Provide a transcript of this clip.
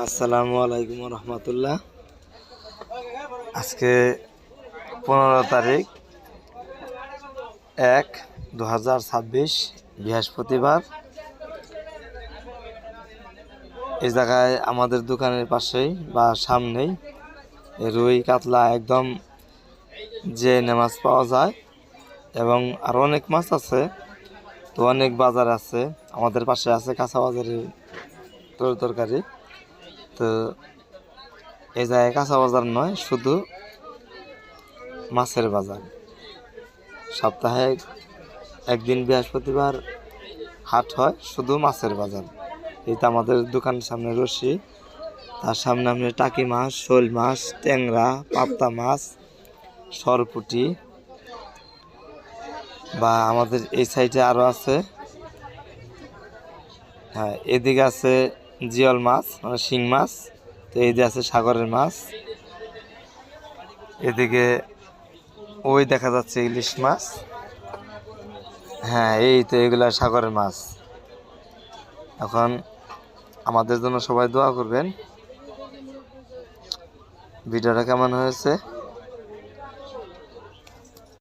আসসালামু আলাইকুম রহমতুল্লাহ। আজকে 15 তারিখ 1/2026 বৃহস্পতিবার। এই জায়গায় আমাদের দোকানের পাশেই বা সামনেই রুই কাতলা একদম যে মাছ পাওয়া যায় এবং আরও অনেক মাছ আছে। তো অনেক বাজার আছে, আমাদের পাশে আছে কাঁচা বাজারের তরকারি। তো এই জায়গায় কাঁচা বাজার নয়, শুধু মাছের বাজার। সপ্তাহে একদিন বৃহস্পতিবার হাট হয়, শুধু মাছের বাজার। এইটা আমাদের দোকানের সামনে রশি, তার সামনে আপনি টাকি মাছ, শোল মাছ, ট্যাংরা, পাবদা মাছ, সরপুঁটি, বা আমাদের এই সাইডে আরও আছে। হ্যাঁ, এদিকে আছে জিয়ল মাছ মানে শিং মাছ। তো এইদিকে আছে সাগরের মাছ। এদিকে ওই দেখা যাচ্ছে ইলিশ মাছ। হ্যাঁ, এই তো এগুলা সাগরের মাছ। এখন আমাদের জন্য সবাই দোয়া করবেন। ভিডিওটা কেমন হয়েছে